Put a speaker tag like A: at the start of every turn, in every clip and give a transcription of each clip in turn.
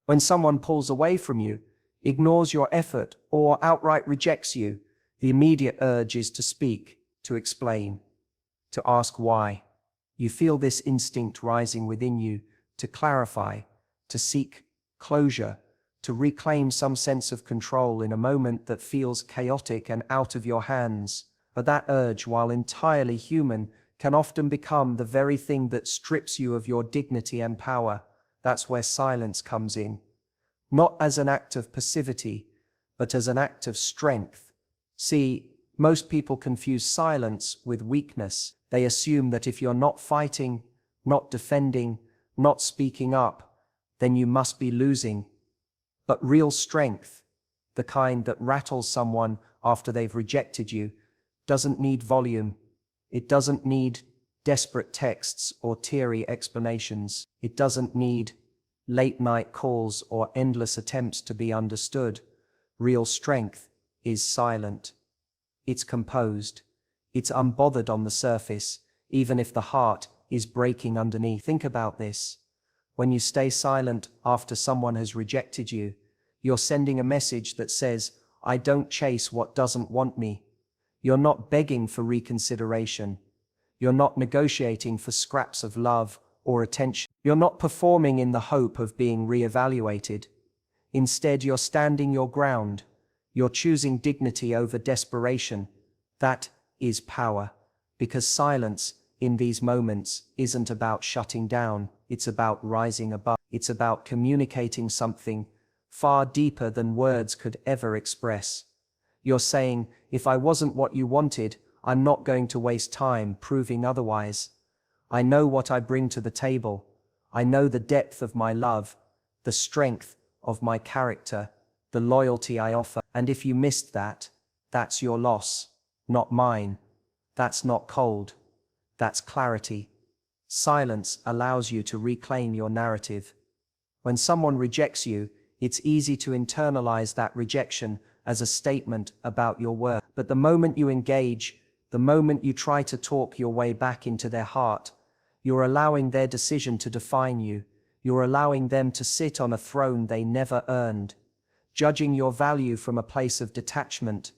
A: When someone pulls away from you, ignores your effort, or outright rejects you, the immediate urge is to speak, to explain, to ask why. You feel this instinct rising within you, to clarify, to seek closure, to reclaim some sense of control in a moment that feels chaotic and out of your hands. But that urge, while entirely human, can often become the very thing that strips you of your dignity and power. That's where silence comes in. Not as an act of passivity, but as an act of strength. See, most people confuse silence with weakness. They assume that if you're not fighting, not defending, not speaking up, then you must be losing. But real strength, the kind that rattles someone after they've rejected you, doesn't need volume. It doesn't need desperate texts or teary explanations. It doesn't need late-night calls or endless attempts to be understood. Real strength is silent. It's composed. It's unbothered on the surface, even if the heart is breaking underneath. Think about this. When you stay silent after someone has rejected you, you're sending a message that says, "I don't chase what doesn't want me." You're not begging for reconsideration. You're not negotiating for scraps of love or attention. You're not performing in the hope of being reevaluated. Instead, you're standing your ground. You're choosing dignity over desperation. That is power. Because silence, in these moments, isn't about shutting down. It's about rising above. It's about communicating something far deeper than words could ever express. You're saying, if I wasn't what you wanted, I'm not going to waste time proving otherwise. I know what I bring to the table. I know the depth of my love, the strength of my character, the loyalty I offer. And if you missed that, that's your loss, not mine. That's not cold. That's clarity. Silence allows you to reclaim your narrative. When someone rejects you, it's easy to internalize that rejection as a statement about your worth. But the moment you engage, the moment you try to talk your way back into their heart, you're allowing their decision to define you. You're allowing them to sit on a throne they never earned, judging your value from a place of detachment.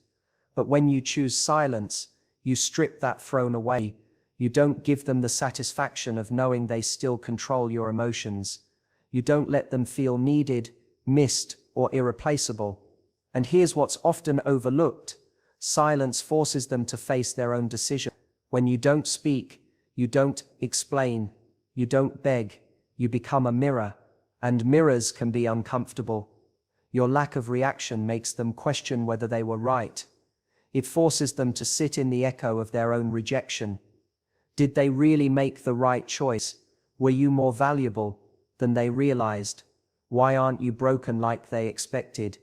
A: But when you choose silence, you strip that throne away. You don't give them the satisfaction of knowing they still control your emotions. You don't let them feel needed, missed, or irreplaceable. And here's what's often overlooked. Silence forces them to face their own decision. When you don't speak, you don't explain, you don't beg, you become a mirror. And mirrors can be uncomfortable. Your lack of reaction makes them question whether they were right. It forces them to sit in the echo of their own rejection. Did they really make the right choice? Were you more valuable than they realized? Why aren't you broken like they expected?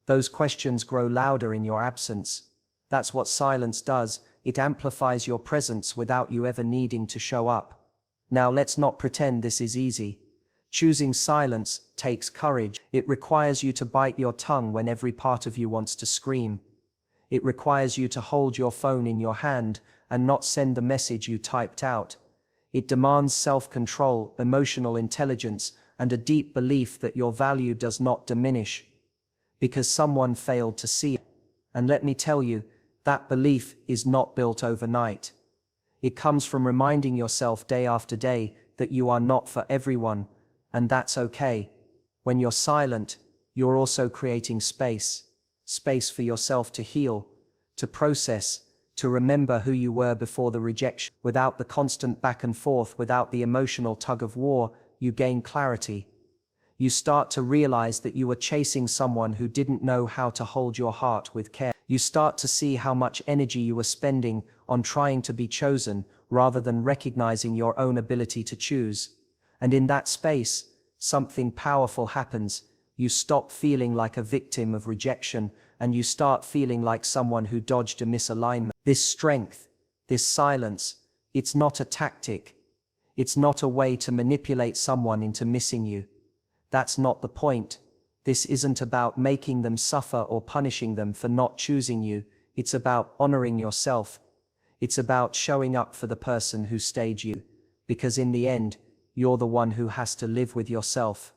A: Those questions grow louder in your absence. That's what silence does. It amplifies your presence without you ever needing to show up. Now let's not pretend this is easy. Choosing silence takes courage. It requires you to bite your tongue when every part of you wants to scream. It requires you to hold your phone in your hand and not send the message you typed out. It demands self-control, emotional intelligence, and a deep belief that your value does not diminish because someone failed to see it. And let me tell you, that belief is not built overnight. It comes from reminding yourself day after day that you are not for everyone, and that's okay. When you're silent, you're also creating space for yourself to heal, to process, to remember who you were before the rejection. Without the constant back and forth, without the emotional tug of war, you gain clarity. You start to realize that you were chasing someone who didn't know how to hold your heart with care. You start to see how much energy you were spending on trying to be chosen rather than recognizing your own ability to choose. And in that space, something powerful happens. You stop feeling like a victim of rejection and you start feeling like someone who dodged a misalignment. This strength, this silence, it's not a tactic. It's not a way to manipulate someone into missing you. That's not the point. This isn't about making them suffer or punishing them for not choosing you. It's about honoring yourself. It's about showing up for the person who stayed you. Because in the end, you're the one who has to live with yourself.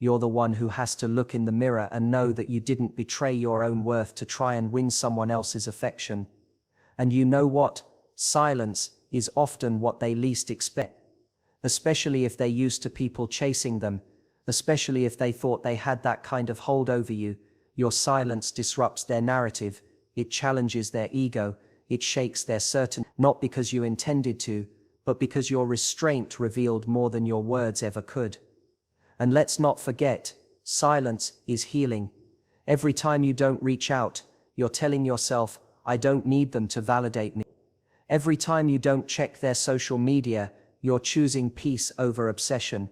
A: You're the one who has to look in the mirror and know that you didn't betray your own worth to try and win someone else's affection. And you know what? Silence is often what they least expect. Especially if they're used to people chasing them, especially if they thought they had that kind of hold over you. Your silence disrupts their narrative, it challenges their ego, it shakes their certainty, not because you intended to, but because your restraint revealed more than your words ever could. And let's not forget, silence is healing. Every time you don't reach out, you're telling yourself, I don't need them to validate me. Every time you don't check their social media, you're choosing peace over obsession.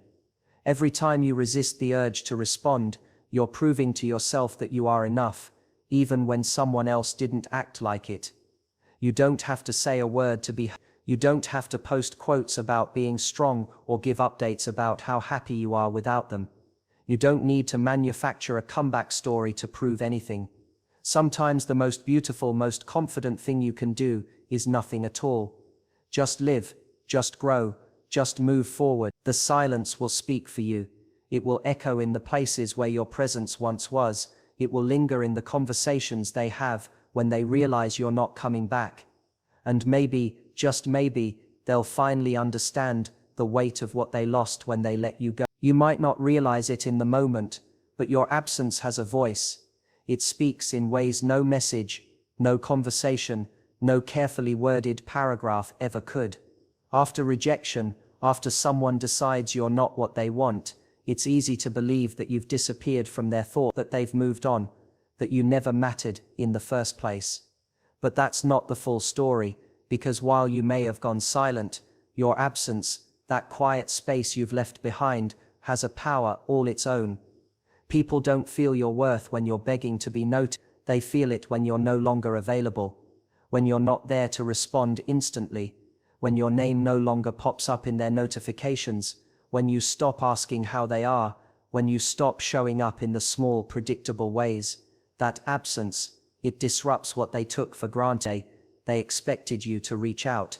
A: Every time you resist the urge to respond, you're proving to yourself that you are enough, even when someone else didn't act like it. You don't have to say a word to be. You don't have to post quotes about being strong or give updates about how happy you are without them. You don't need to manufacture a comeback story to prove anything. Sometimes the most beautiful, most confident thing you can do is nothing at all. Just live, just grow, just move forward. The silence will speak for you. It will echo in the places where your presence once was. It will linger in the conversations they have when they realize you're not coming back. And maybe, just maybe, they'll finally understand the weight of what they lost when they let you go. You might not realize it in the moment, but your absence has a voice. It speaks in ways no message, no conversation, no carefully worded paragraph ever could. After rejection, after someone decides you're not what they want, it's easy to believe that you've disappeared from their thought, that they've moved on, that you never mattered in the first place. But that's not the full story, because while you may have gone silent, your absence, that quiet space you've left behind, has a power all its own. People don't feel your worth when you're begging to be noticed. They feel it when you're no longer available, when you're not there to respond instantly, when your name no longer pops up in their notifications, when you stop asking how they are, when you stop showing up in the small, predictable ways. That absence, it disrupts what they took for granted. They expected you to reach out.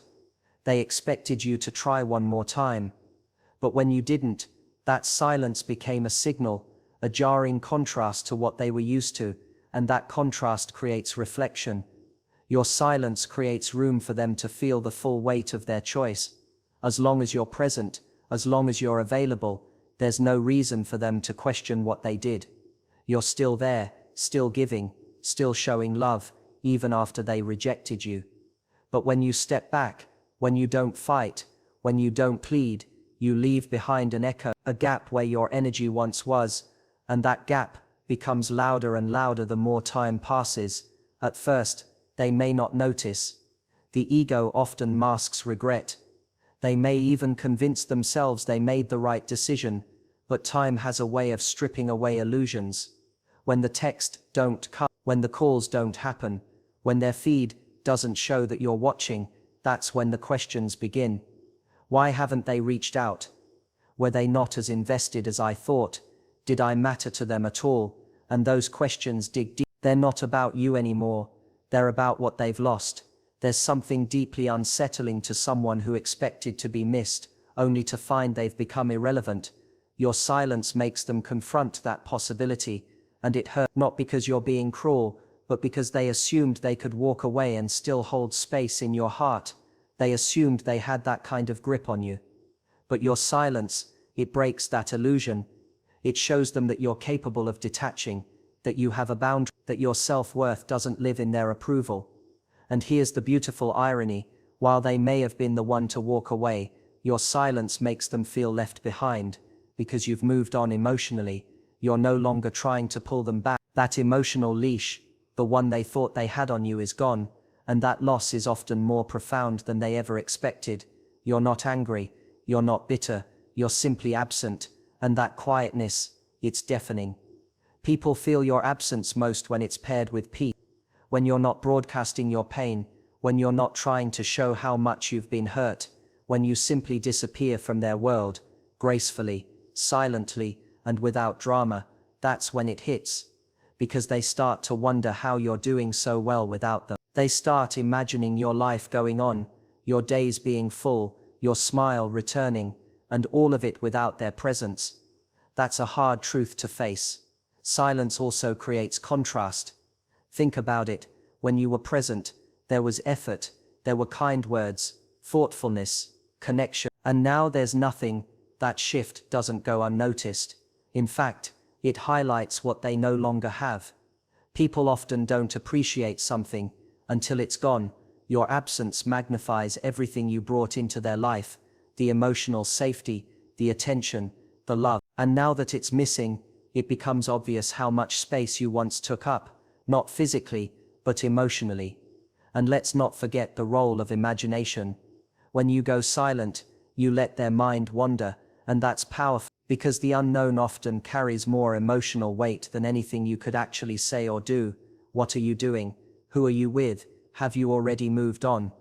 A: They expected you to try one more time. But when you didn't, that silence became a signal, a jarring contrast to what they were used to, and that contrast creates reflection. Your silence creates room for them to feel the full weight of their choice. As long as you're present, as long as you're available, there's no reason for them to question what they did. You're still there, still giving, still showing love, even after they rejected you. But when you step back, when you don't fight, when you don't plead, you leave behind an echo, a gap where your energy once was, and that gap becomes louder and louder the more time passes. At first, they may not notice. The ego often masks regret. They may even convince themselves they made the right decision, but time has a way of stripping away illusions. When the text don't come, when the calls don't happen, when their feed doesn't show that you're watching, that's when the questions begin. Why haven't they reached out? Were they not as invested as I thought? Did I matter to them at all? And those questions dig deep. They're not about you anymore. They're about what they've lost. There's something deeply unsettling to someone who expected to be missed, only to find they've become irrelevant. Your silence makes them confront that possibility, and it hurts, not because you're being cruel, but because they assumed they could walk away and still hold space in your heart. They assumed they had that kind of grip on you. But your silence, it breaks that illusion. It shows them that you're capable of detaching, that you have a boundary, that your self-worth doesn't live in their approval. And here's the beautiful irony: while they may have been the one to walk away, your silence makes them feel left behind, because you've moved on emotionally. You're no longer trying to pull them back. That emotional leash, the one they thought they had on you, is gone, and that loss is often more profound than they ever expected. You're not angry, you're not bitter, you're simply absent, and that quietness, it's deafening. People feel your absence most when it's paired with peace, when you're not broadcasting your pain, when you're not trying to show how much you've been hurt, when you simply disappear from their world, gracefully, silently, and without drama. That's when it hits. Because they start to wonder how you're doing so well without them. They start imagining your life going on, your days being full, your smile returning, and all of it without their presence. That's a hard truth to face. Silence also creates contrast. Think about it. When you were present, there was effort, there were kind words, thoughtfulness, connection. And now there's nothing. That shift doesn't go unnoticed. In fact, it highlights what they no longer have. People often don't appreciate something until it's gone. Your absence magnifies everything you brought into their life, the emotional safety, the attention, the love. And now that it's missing, it becomes obvious how much space you once took up, not physically, but emotionally. And let's not forget the role of imagination. When you go silent, you let their mind wander, and that's powerful, because the unknown often carries more emotional weight than anything you could actually say or do. What are you doing? Who are you with? Have you already moved on?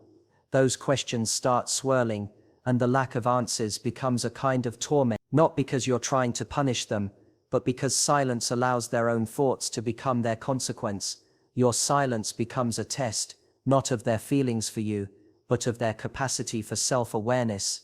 A: Those questions start swirling, and the lack of answers becomes a kind of torment, not because you're trying to punish them, but because silence allows their own thoughts to become their consequence. Your silence becomes a test, not of their feelings for you, but of their capacity for self-awareness.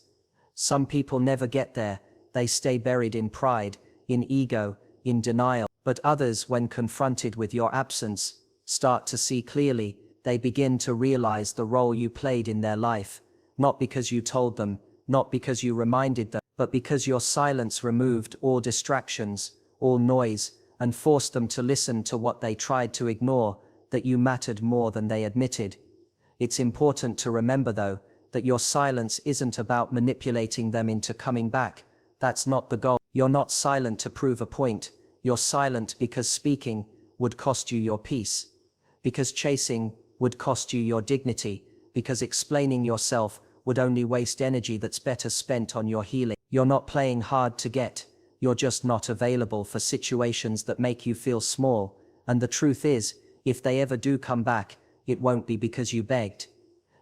A: Some people never get there. They stay buried in pride, in ego, in denial. But others, when confronted with your absence, start to see clearly. They begin to realize the role you played in their life, not because you told them, not because you reminded them, but because your silence removed all distractions, all noise, and forced them to listen to what they tried to ignore, that you mattered more than they admitted. It's important to remember, though, that your silence isn't about manipulating them into coming back. That's not the goal. You're not silent to prove a point. You're silent because speaking would cost you your peace, because chasing would cost you your dignity, because explaining yourself would only waste energy that's better spent on your healing. You're not playing hard to get. You're just not available for situations that make you feel small. And the truth is, if they ever do come back, it won't be because you begged.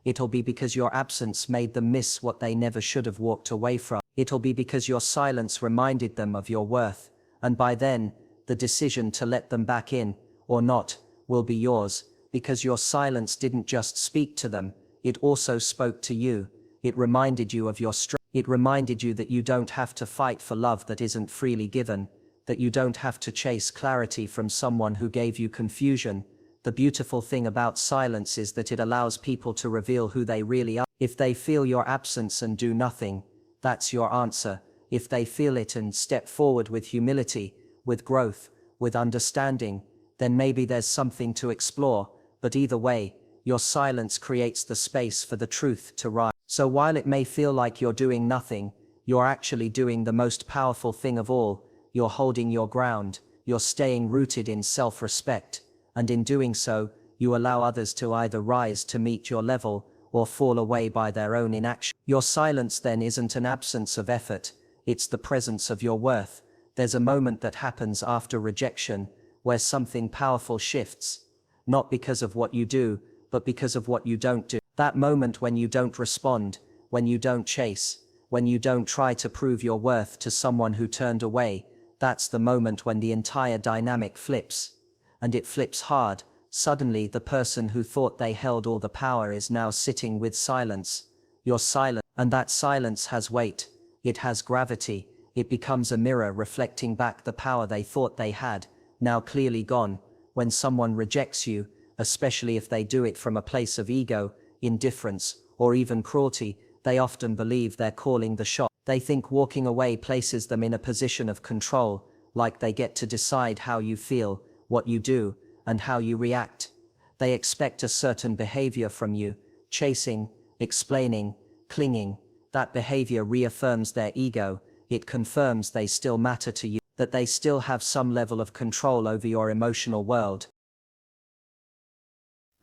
A: It'll be because your absence made them miss what they never should have walked away from. It'll be because your silence reminded them of your worth. And by then, the decision to let them back in, or not, will be yours, because your silence didn't just speak to them, it also spoke to you. It reminded you of your strength. It reminded you that you don't have to fight for love that isn't freely given, that you don't have to chase clarity from someone who gave you confusion. The beautiful thing about silence is that it allows people to reveal who they really are. If they feel your absence and do nothing, that's your answer. If they feel it and step forward with humility, with growth, with understanding, then maybe there's something to explore. But either way, your silence creates the space for the truth to rise. So while it may feel like you're doing nothing, you're actually doing the most powerful thing of all. You're holding your ground. You're staying rooted in self-respect. And in doing so, you allow others to either rise to meet your level or fall away by their own inaction. Your silence then isn't an absence of effort, it's the presence of your worth. There's a moment that happens after rejection, where something powerful shifts, not because of what you do, but because of what you don't do. That moment when you don't respond, when you don't chase, when you don't try to prove your worth to someone who turned away, that's the moment when the entire dynamic flips. And it flips hard. Suddenly the person who thought they held all the power is now sitting with silence. You're silent, and that silence has weight. It has gravity. It becomes a mirror reflecting back the power they thought they had, now clearly gone. When someone rejects you, especially if they do it from a place of ego, indifference, or even cruelty, they often believe they're calling the shot. They think walking away places them in a position of control, like they get to decide how you feel, what you do, and how you react. They expect a certain behavior from you, chasing, explaining, clinging. That behavior reaffirms their ego. It confirms they still matter to you, that they still have some level of control over your emotional world.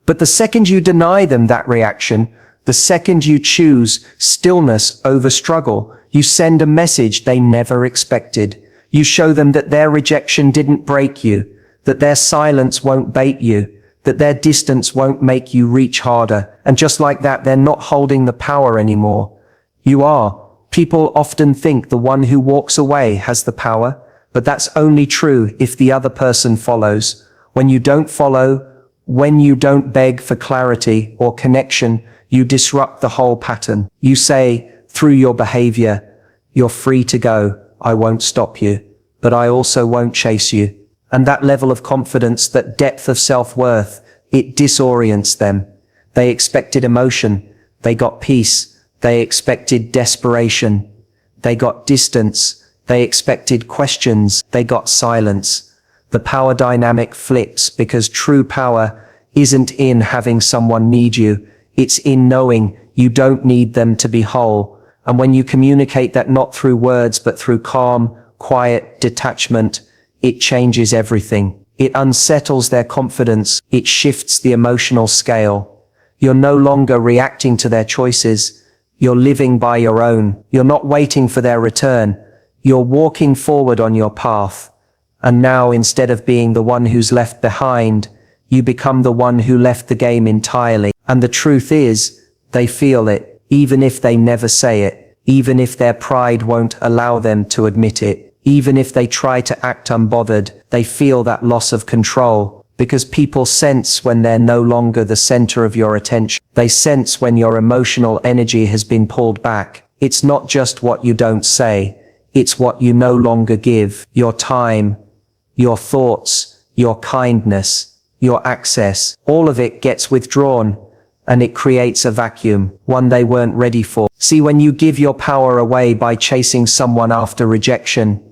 A: But the second you deny them that reaction, the second you choose stillness over struggle, you send a message they never expected. You show them that their rejection didn't break you, that their silence won't bait you, that their distance won't make you reach harder. And just like that, they're not holding the power anymore. You are. People often think the one who walks away has the power, but that's only true if the other person follows. When you don't follow, when you don't beg for clarity or connection, you disrupt the whole pattern. You say, through your behavior, you're free to go, I won't stop you. but I also won't chase you. And that level of confidence, that depth of self-worth, it disorients them. They expected emotion. They got peace. They expected desperation. They got distance. They expected questions. They got silence. The power dynamic flips because true power isn't in having someone need you. It's in knowing you don't need them to be whole. And when you communicate that not through words but through calm, quiet detachment, it changes everything. It unsettles their confidence. It shifts the emotional scale. You're no longer reacting to their choices. You're living by your own. You're not waiting for their return. You're walking forward on your path. And now, instead of being the one who's left behind, you become the one who left the game entirely. And the truth is, they feel it, even if they never say it, even if their pride won't allow them to admit it, even if they try to act unbothered, they feel that loss of control. Because people sense when they're no longer the center of your attention. They sense when your emotional energy has been pulled back. It's not just what you don't say. It's what you no longer give. Your time, your thoughts, your kindness, your access. All of it gets withdrawn, and it creates a vacuum, one they weren't ready for. See, when you give your power away by chasing someone after rejection,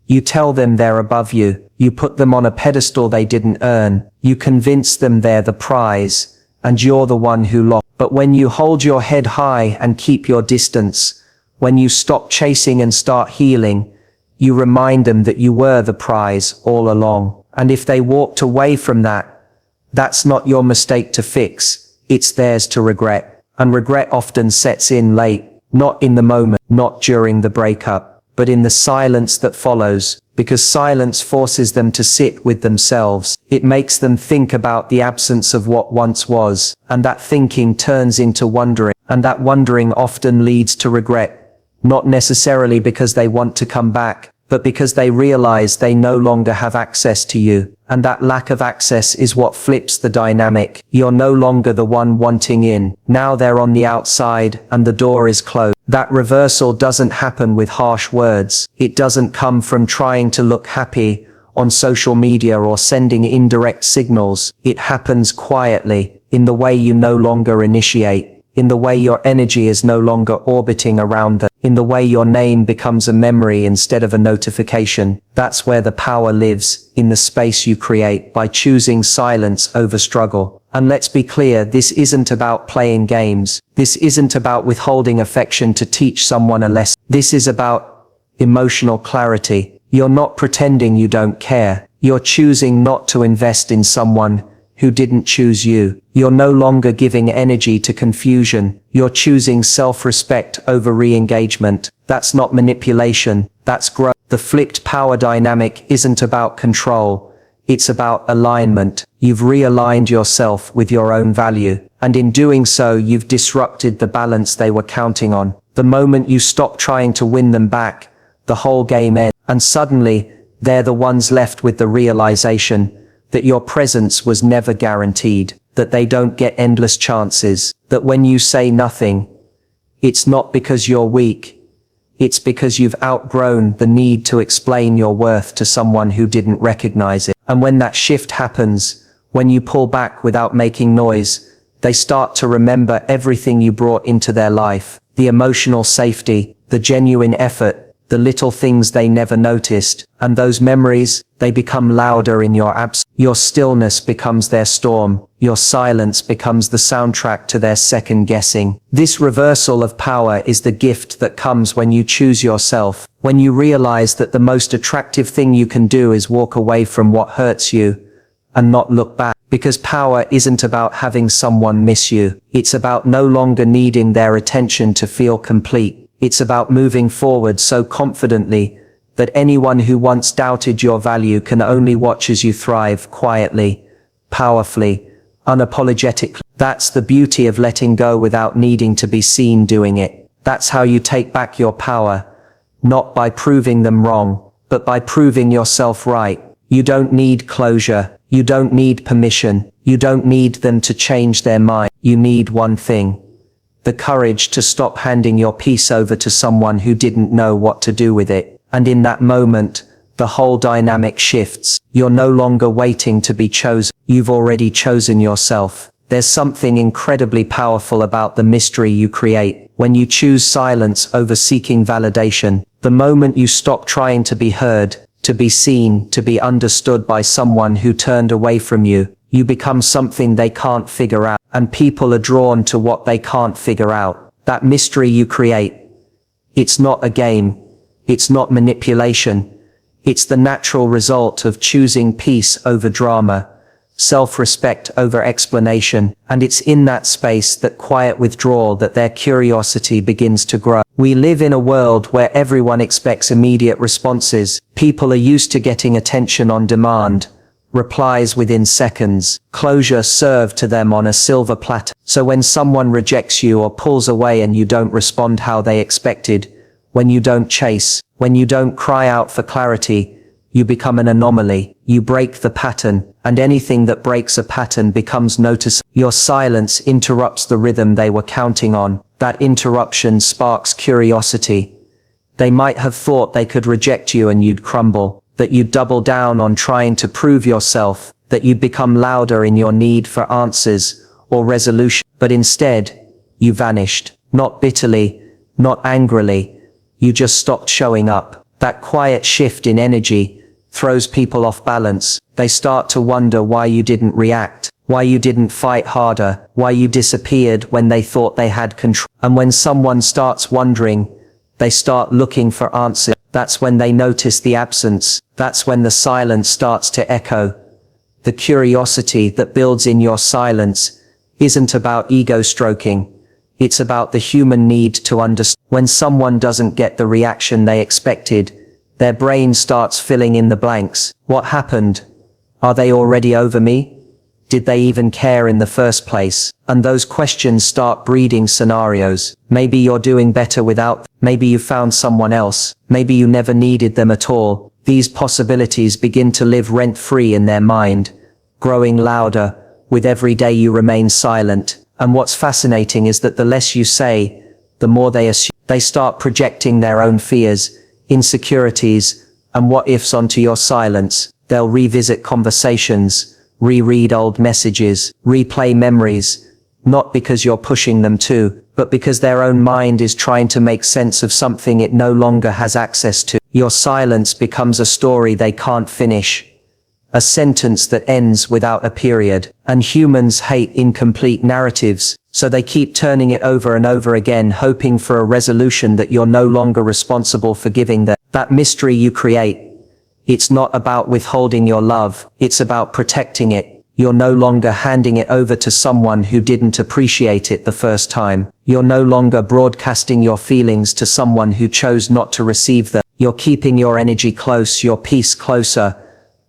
A: you tell them they're above you. You put them on a pedestal they didn't earn. You convince them they're the prize, and you're the one who lost. But when you hold your head high and keep your distance, when you stop chasing and start healing, you remind them that you were the prize all along. And if they walked away from that, that's not your mistake to fix. It's theirs to regret. And regret often sets in late, not in the moment, not during the breakup, but in the silence that follows, because silence forces them to sit with themselves. It makes them think about the absence of what once was, and that thinking turns into wondering, and that wondering often leads to regret, not necessarily because they want to come back, but because they realize they no longer have access to you. And that lack of access is what flips the dynamic. You're no longer the one wanting in. Now they're on the outside and the door is closed. That reversal doesn't happen with harsh words. It doesn't come from trying to look happy on social media or sending indirect signals. It happens quietly, in the way you no longer initiate, in the way your energy is no longer orbiting around them, in the way your name becomes a memory instead of a notification. That's where the power lives, in the space you create by choosing silence over struggle. And let's be clear, this isn't about playing games. This isn't about withholding affection to teach someone a lesson. This is about emotional clarity. You're not pretending you don't care. You're choosing not to invest in someone who didn't choose you. You're no longer giving energy to confusion. You're choosing self-respect over re-engagement. That's not manipulation. That's growth. The flipped power dynamic isn't about control. It's about alignment. You've realigned yourself with your own value. And in doing so, you've disrupted the balance they were counting on. The moment you stop trying to win them back, the whole game ends. And suddenly, they're the ones left with the realization that your presence was never guaranteed, that they don't get endless chances, that when you say nothing, it's not because you're weak, it's because you've outgrown the need to explain your worth to someone who didn't recognize it. And when that shift happens, when you pull back without making noise, they start to remember everything you brought into their life, the emotional safety, the genuine effort, the little things they never noticed, and those memories, they become louder in your absence. Your stillness becomes their storm. Your silence becomes the soundtrack to their second guessing. This reversal of power is the gift that comes when you choose yourself, when you realize that the most attractive thing you can do is walk away from what hurts you and not look back. Because power isn't about having someone miss you. It's about no longer needing their attention to feel complete. It's about moving forward so confidently that anyone who once doubted your value can only watch as you thrive quietly, powerfully, unapologetically. That's the beauty of letting go without needing to be seen doing it. That's how you take back your power, not by proving them wrong, but by proving yourself right. You don't need closure. You don't need permission. You don't need them to change their mind. You need one thing: the courage to stop handing your peace over to someone who didn't know what to do with it. And in that moment, the whole dynamic shifts. You're no longer waiting to be chosen. You've already chosen yourself. There's something incredibly powerful about the mystery you create. When you choose silence over seeking validation, the moment you stop trying to be heard, to be seen, to be understood by someone who turned away from you, you become something they can't figure out, and people are drawn to what they can't figure out. That mystery you create, it's not a game, it's not manipulation, it's the natural result of choosing peace over drama, self-respect over explanation, and it's in that space, that quiet withdrawal, that their curiosity begins to grow. We live in a world where everyone expects immediate responses. People are used to getting attention on demand, replies within seconds, closure served to them on a silver platter. So when someone rejects you or pulls away and you don't respond how they expected, when you don't chase, when you don't cry out for clarity, you become an anomaly. You break the pattern, and anything that breaks a pattern becomes noticeable. Your silence interrupts the rhythm they were counting on. That interruption sparks curiosity. They might have thought they could reject you and you'd crumble, that you'd double down on trying to prove yourself, that you'd become louder in your need for answers or resolution. But instead, you vanished. Not bitterly, not angrily. You just stopped showing up. That quiet shift in energy throws people off balance. They start to wonder why you didn't react, why you didn't fight harder, why you disappeared when they thought they had control. And when someone starts wondering, they start looking for answers. That's when they notice the absence. That's when the silence starts to echo. The curiosity that builds in your silence isn't about ego stroking. It's about the human need to understand. When someone doesn't get the reaction they expected, their brain starts filling in the blanks. What happened? Are they already over me? Did they even care in the first place? And those questions start breeding scenarios. Maybe you're doing better without them. Maybe you found someone else. Maybe you never needed them at all. These possibilities begin to live rent-free in their mind, growing louder with every day you remain silent. And what's fascinating is that the less you say, the more they assume. They start projecting their own fears, insecurities, and what-ifs onto your silence. They'll revisit conversations, reread old messages, replay memories, not because you're pushing them to, but because their own mind is trying to make sense of something it no longer has access to. Your silence becomes a story they can't finish, a sentence that ends without a period. And humans hate incomplete narratives, so they keep turning it over and over again, hoping for a resolution that you're no longer responsible for giving them. That mystery you create, it's not about withholding your love, it's about protecting it. You're no longer handing it over to someone who didn't appreciate it the first time. You're no longer broadcasting your feelings to someone who chose not to receive them. You're keeping your energy close, your peace closer,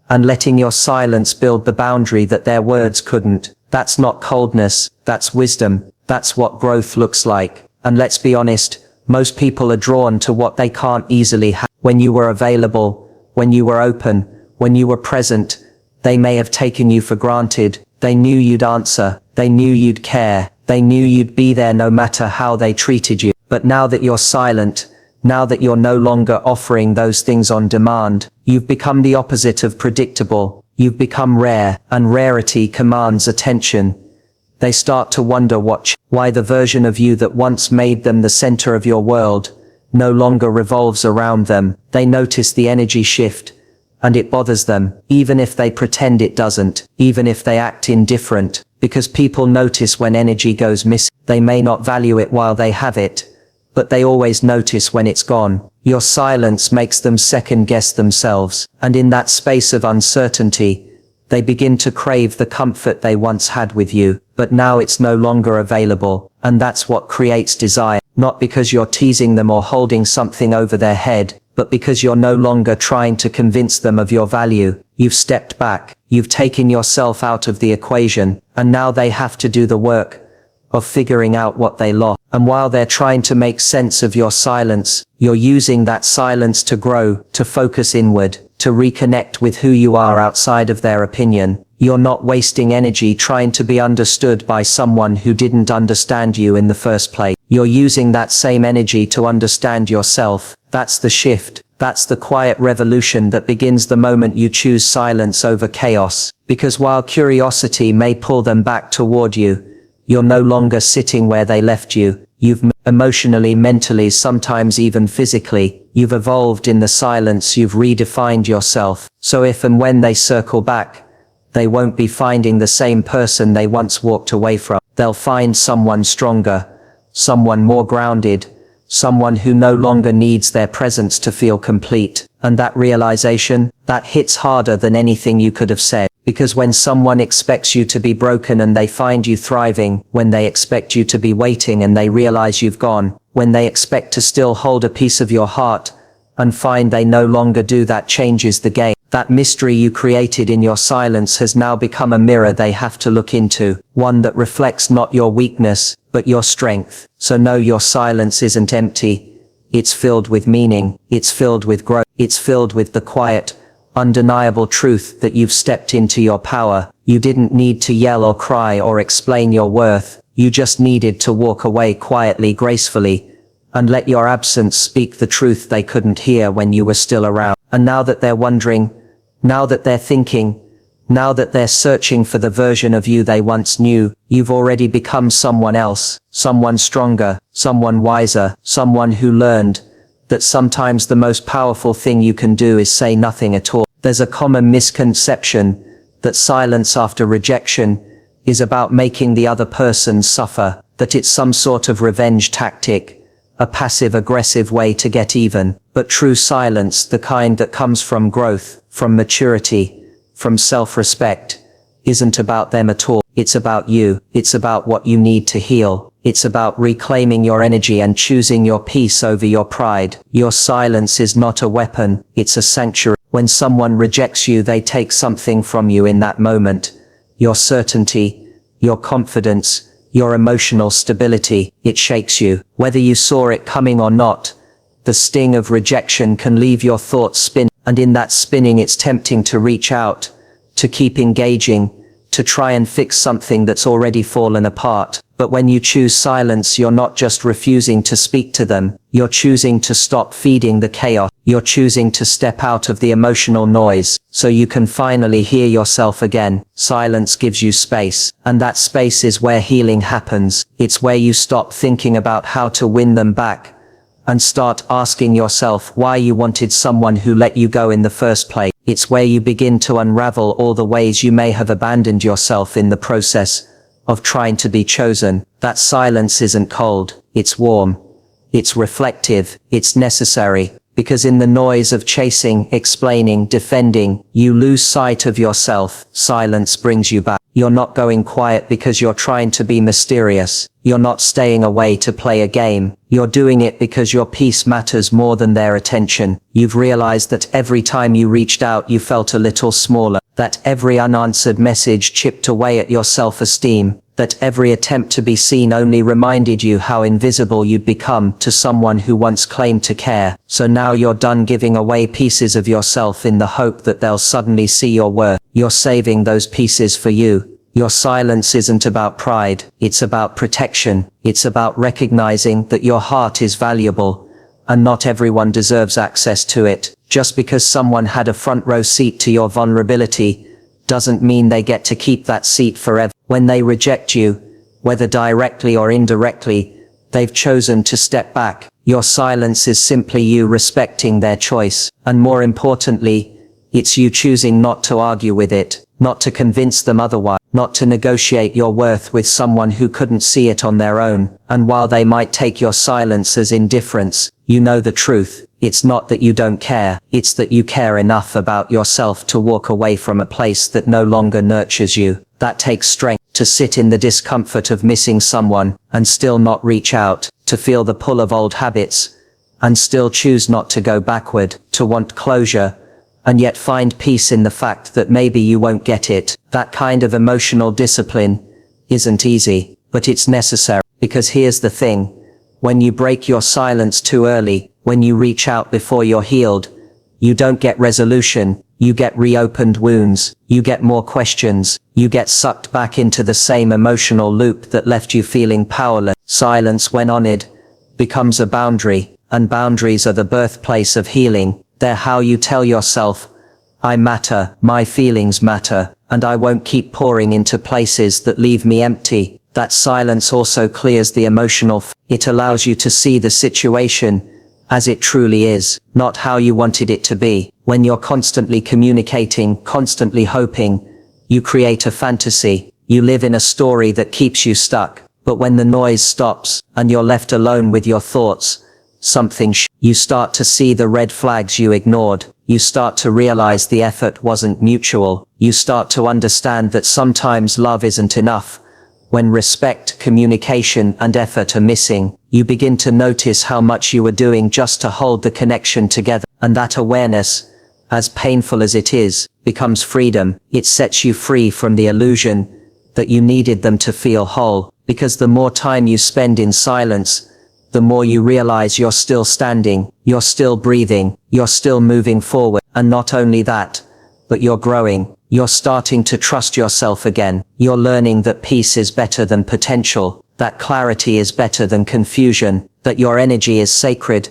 A: and letting your silence build the boundary that their words couldn't. That's not coldness, that's wisdom. That's what growth looks like. And let's be honest, most people are drawn to what they can't easily have. When you were available, when you were open, when you were present, they may have taken you for granted. They knew you'd answer, they knew you'd care, they knew you'd be there no matter how they treated you. But now that you're silent, now that you're no longer offering those things on demand, you've become the opposite of predictable. You've become rare, and rarity commands attention. They start to wonder why the version of you that once made them the center of your world no longer revolves around them. They notice the energy shift, and it bothers them, even if they pretend it doesn't, even if they act indifferent, because people notice when energy goes missing. They may not value it while they have it, but they always notice when it's gone. Your silence makes them second-guess themselves, and in that space of uncertainty, they begin to crave the comfort they once had with you, but now it's no longer available, and that's what creates desire. Not because you're teasing them or holding something over their head, but because you're no longer trying to convince them of your value. You've stepped back, you've taken yourself out of the equation, and now they have to do the work of figuring out what they lost. And while they're trying to make sense of your silence, you're using that silence to grow, to focus inward, to reconnect with who you are outside of their opinion. You're not wasting energy trying to be understood by someone who didn't understand you in the first place. You're using that same energy to understand yourself. That's the shift. That's the quiet revolution that begins the moment you choose silence over chaos. Because while curiosity may pull them back toward you, you're no longer sitting where they left you. You've emotionally, mentally, sometimes even physically, you've evolved in the silence, you've redefined yourself. So if and when they circle back, they won't be finding the same person they once walked away from. They'll find someone stronger, someone more grounded, someone who no longer needs their presence to feel complete. And that realization, that hits harder than anything you could have said. Because when someone expects you to be broken and they find you thriving, when they expect you to be waiting and they realize you've gone, when they expect to still hold a piece of your heart and find they no longer do, that changes the game. That mystery you created in your silence has now become a mirror they have to look into, one that reflects not your weakness, but your strength. So no, your silence isn't empty. It's filled with meaning. It's filled with growth. It's filled with the quiet, undeniable truth that you've stepped into your power. You didn't need to yell or cry or explain your worth. You just needed to walk away quietly, gracefully, and let your absence speak the truth they couldn't hear when you were still around. And now that they're wondering, now that they're thinking, now that they're searching for the version of you they once knew, you've already become someone else, someone stronger, someone wiser, someone who learned that sometimes the most powerful thing you can do is say nothing at all. There's a common misconception that silence after rejection is about making the other person suffer, that it's some sort of revenge tactic, a passive-aggressive way to get even. But true silence, the kind that comes from growth, from maturity, from self-respect, isn't about them at all. It's about you. It's about what you need to heal. It's about reclaiming your energy and choosing your peace over your pride. Your silence is not a weapon, it's a sanctuary. When someone rejects you, they take something from you in that moment. Your certainty, your confidence, your emotional stability. It shakes you. Whether you saw it coming or not, the sting of rejection can leave your thoughts spinning. And in that spinning, it's tempting to reach out, to keep engaging, to try and fix something that's already fallen apart. But when you choose silence, you're not just refusing to speak to them, you're choosing to stop feeding the chaos. You're choosing to step out of the emotional noise, so you can finally hear yourself again. Silence gives you space, and that space is where healing happens. It's where you stop thinking about how to win them back, and start asking yourself why you wanted someone who let you go in the first place. It's where you begin to unravel all the ways you may have abandoned yourself in the process of trying to be chosen. That silence isn't cold, it's warm, it's reflective, it's necessary, because in the noise of chasing, explaining, defending, you lose sight of yourself. Silence brings you back. You're not going quiet because you're trying to be mysterious. You're not staying away to play a game. You're doing it because your peace matters more than their attention. You've realized that every time you reached out, you felt a little smaller. That every unanswered message chipped away at your self-esteem. That every attempt to be seen only reminded you how invisible you'd become to someone who once claimed to care. So now you're done giving away pieces of yourself in the hope that they'll suddenly see your worth. You're saving those pieces for you. Your silence isn't about pride, it's about protection. It's about recognizing that your heart is valuable, and not everyone deserves access to it. Just because someone had a front row seat to your vulnerability doesn't mean they get to keep that seat forever. When they reject you, whether directly or indirectly, they've chosen to step back. Your silence is simply you respecting their choice. And more importantly, it's you choosing not to argue with it, not to convince them otherwise, not to negotiate your worth with someone who couldn't see it on their own. And while they might take your silence as indifference, you know the truth. It's not that you don't care, it's that you care enough about yourself to walk away from a place that no longer nurtures you. That takes strength, to sit in the discomfort of missing someone and still not reach out, to feel the pull of old habits and still choose not to go backward, to want closure and yet find peace in the fact that maybe you won't get it. That kind of emotional discipline isn't easy, but it's necessary. Because here's the thing, when you break your silence too early, when you reach out before you're healed, you don't get resolution, you get reopened wounds, you get more questions, you get sucked back into the same emotional loop that left you feeling powerless. Silence, when honored, becomes a boundary, and boundaries are the birthplace of healing. They're how you tell yourself, I matter, my feelings matter, and I won't keep pouring into places that leave me empty. That silence also clears the emotional. It allows you to see the situation as it truly is, not how you wanted it to be. When you're constantly communicating, constantly hoping, you create a fantasy. You live in a story that keeps you stuck. But when the noise stops, and you're left alone with your thoughts, you start to see the red flags you ignored. You start to realize the effort wasn't mutual. You start to understand that sometimes love isn't enough. When respect, communication, and effort are missing, you begin to notice how much you were doing just to hold the connection together. And that awareness, as painful as it is, becomes freedom. It sets you free from the illusion that you needed them to feel whole. Because the more time you spend in silence, the more you realize you're still standing, you're still breathing, you're still moving forward. And not only that, but you're growing. You're starting to trust yourself again. You're learning that peace is better than potential, that clarity is better than confusion, that your energy is sacred,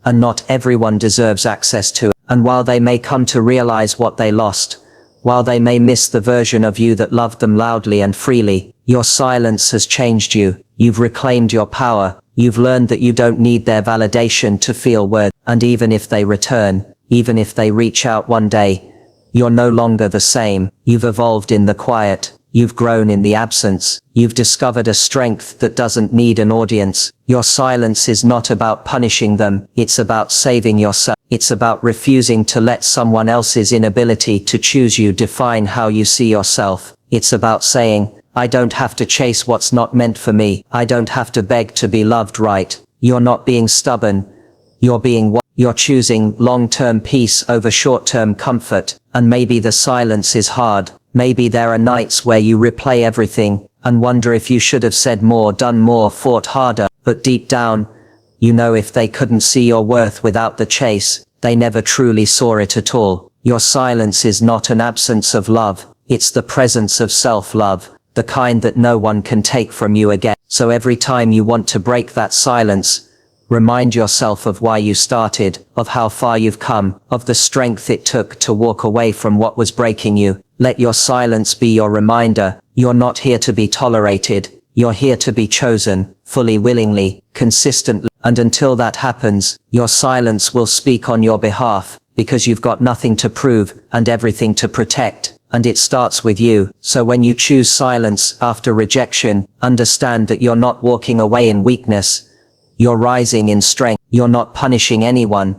A: and not everyone deserves access to it. And while they may come to realize what they lost, while they may miss the version of you that loved them loudly and freely, your silence has changed you. You've reclaimed your power. You've learned that you don't need their validation to feel worthy. And even if they return, even if they reach out one day, you're no longer the same. You've evolved in the quiet. You've grown in the absence. You've discovered a strength that doesn't need an audience. Your silence is not about punishing them. It's about saving yourself. It's about refusing to let someone else's inability to choose you define how you see yourself. It's about saying, I don't have to chase what's not meant for me. I don't have to beg to be loved right. You're not being stubborn. You're being what? You're choosing long-term peace over short-term comfort. And maybe the silence is hard. Maybe there are nights where you replay everything and wonder if you should have said more, done more, fought harder. But deep down, you know if they couldn't see your worth without the chase, they never truly saw it at all. Your silence is not an absence of love. It's the presence of self-love, the kind that no one can take from you again. So every time you want to break that silence, remind yourself of why you started, of how far you've come, of the strength it took to walk away from what was breaking you. Let your silence be your reminder. You're not here to be tolerated. You're here to be chosen, fully, willingly, consistently. And until that happens, your silence will speak on your behalf, because you've got nothing to prove and everything to protect. And it starts with you. So when you choose silence after rejection, understand that you're not walking away in weakness. You're rising in strength. You're not punishing anyone.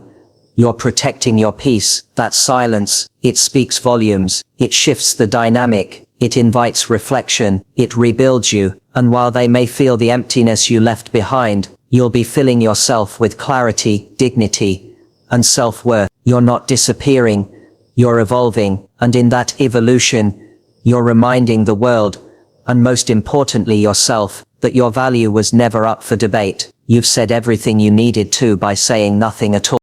A: You're protecting your peace. That silence, it speaks volumes. It shifts the dynamic. It invites reflection. It rebuilds you. And while they may feel the emptiness you left behind, you'll be filling yourself with clarity, dignity, and self-worth. You're not disappearing. You're evolving. And in that evolution, you're reminding the world, and most importantly yourself, that your value was never up for debate. You've said everything you needed to by saying nothing at all.